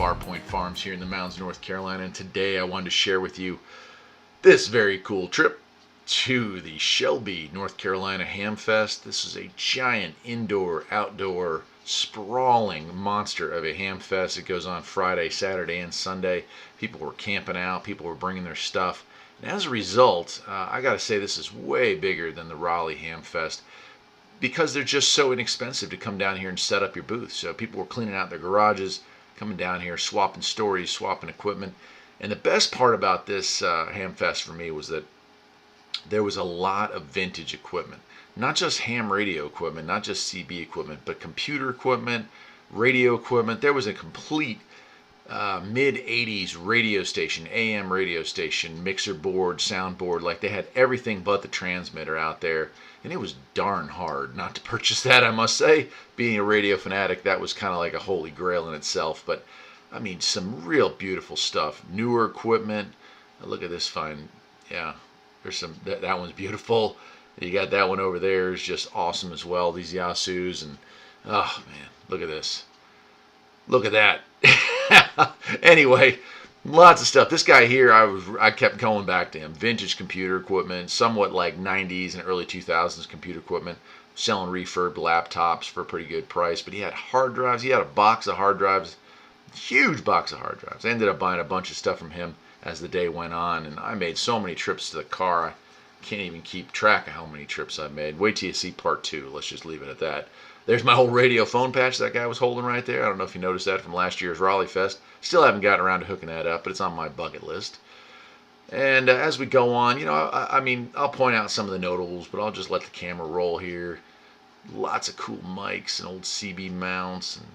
Farpiont Farms here in the mountains of North Carolina, and today I wanted to share with you this very cool trip to the Shelby, North Carolina HAMFest. This is a giant indoor-outdoor sprawling monster of a HAMFest. It goes on Friday, Saturday, and Sunday. People were camping out. People were bringing their stuff. And as a result, I got to say this is way bigger than the Raleigh HAMFest because they're just so inexpensive to come down here and set up your booth. So people were cleaning out their garages, coming down here, swapping stories, swapping equipment. And the best part about this HAMFest for me was that there was a lot of vintage equipment. Not just ham radio equipment, not just CB equipment, but computer equipment, radio equipment. There was a complete mid-80s radio station, AM radio station, mixer board, soundboard. Like they had everything but the transmitter out there. And it was darn hard not to purchase that, I must say. Being a radio fanatic, that was kind of like a holy grail in itself. But, I mean, some real beautiful stuff. Newer equipment. Look at this fine. Yeah, there's some. That one's beautiful. You got that one over there. It's just awesome as well. These Yasus. And, oh, man, look at this. Look at that. Anyway, lots of stuff. This guy here, I kept going back to him. Vintage computer equipment, somewhat like 90s and early 2000s computer equipment, selling refurbed laptops for a pretty good price. But he had hard drives. He had a box of hard drives, huge box of hard drives. I ended up buying a bunch of stuff from him as the day went on, and I made so many trips to the car. I can't even keep track of how many trips I made. Wait till you see part 2. Let's just leave it at that. There's my whole radio phone patch that guy was holding right there. I don't know if you noticed that from last year's Raleigh Fest. Still haven't gotten around to hooking that up, but it's on my bucket list. And as we go on, you know, I mean, I'll point out some of the notables, but I'll just let the camera roll here. Lots of cool mics and old CB mounts. And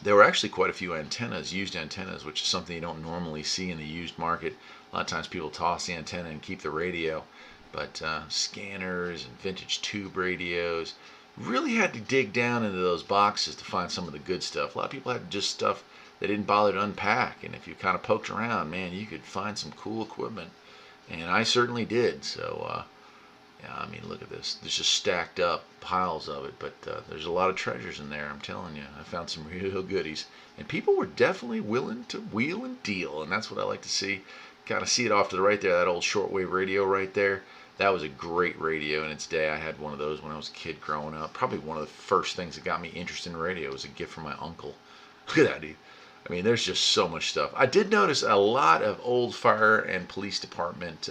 there were actually quite a few antennas, used antennas, which is something you don't normally see in the used market. A lot of times people toss the antenna and keep the radio. But scanners and vintage tube radios. Really had to dig down into those boxes to find some of the good stuff. A lot of people had just stuff they didn't bother to unpack, and if you kind of poked around, man, you could find some cool equipment, and I certainly did. So yeah, I mean, look at this. There's just stacked up piles of it, but there's a lot of treasures in there, I'm telling you. I found some real goodies, and people were definitely willing to wheel and deal, and that's what I like to see. Kind of see it off to the right there, that old shortwave radio right there. That was a great radio in its day. I had one of those when I was a kid growing up. Probably one of the first things that got me interested in radio. It was a gift from my uncle. Look at that, dude. I mean, there's just so much stuff. I did notice a lot of old fire and police department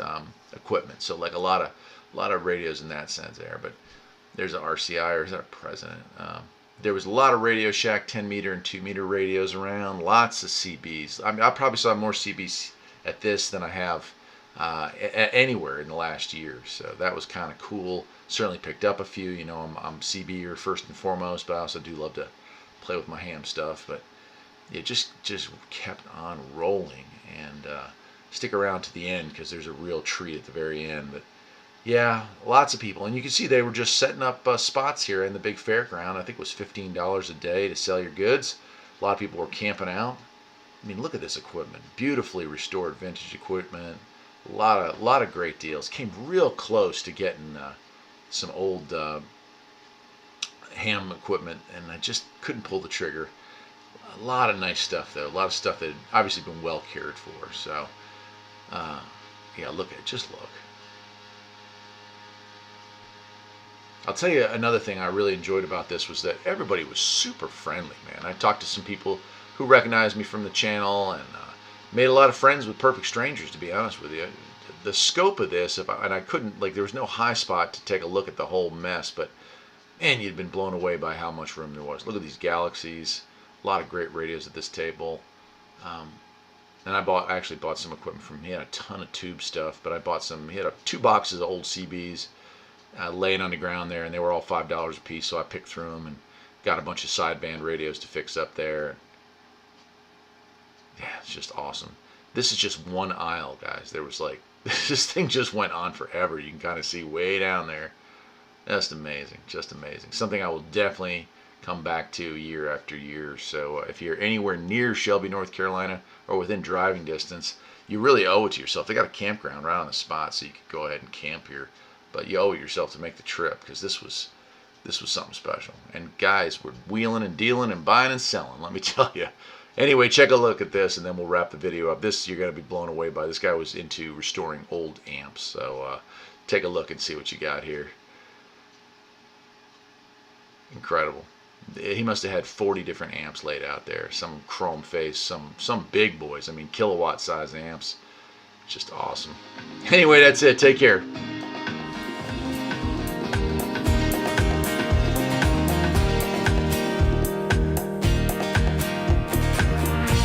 equipment. So like a lot of radios in that sense there. But there's an RCI, or is that a President? There was a lot of Radio Shack 10-meter and 2-meter radios around. Lots of CBs. I mean, I probably saw more CBs at this than I have anywhere in the last year. So that was kind of cool. Certainly picked up a few. You know, I'm CBer first and foremost, but I also do love to play with my ham stuff. But it just kept on rolling, and stick around to the end because there's a real treat at the very end. But yeah, lots of people, and you can see they were just setting up spots here in the big fairground. I think it was $15 a day to sell your goods. A lot of people were camping out. I mean, look at this equipment. Beautifully restored vintage equipment. A lot of great deals. Came real close to getting some old ham equipment, and I just couldn't pull the trigger. A lot of nice stuff, though. A lot of stuff that had obviously been well cared for. So, yeah, look at it. Just look. I'll tell you another thing I really enjoyed about this was that everybody was super friendly, man. I talked to some people who recognized me from the channel, and made a lot of friends with perfect strangers, to be honest with you. The scope of this, and I couldn't, like, there was no high spot to take a look at the whole mess, but man, you'd been blown away by how much room there was. Look at these Galaxies. A lot of great radios at this table. And I actually bought some equipment from him. He had a ton of tube stuff, but I bought some. He had 2 boxes of old CBs laying on the ground there, and they were all $5 a piece, so I picked through them and got a bunch of sideband radios to fix up there. Yeah, it's just awesome. This is just one aisle, guys. There was like, this thing just went on forever. You can kind of see way down there. Just amazing, just amazing. Something I will definitely come back to year after year. So if you're anywhere near Shelby, North Carolina, or within driving distance, you really owe it to yourself. They got a campground right on the spot, so you could go ahead and camp here. But you owe it yourself to make the trip, because this was This was something special. And guys were wheeling and dealing and buying and selling, let me tell you. Anyway, check a look at this and then we'll wrap the video up. This you're going to be blown away by. This guy was into restoring old amps. So take a look and see what you got here. Incredible. He must have had 40 different amps laid out there. Some chrome face, some big boys. I mean, kilowatt size amps. Just awesome. Anyway, that's it. Take care.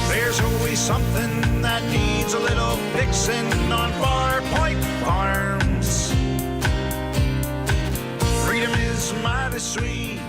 There's always something that needs a little fixing on Farpiont Farms. Freedom is mighty sweet.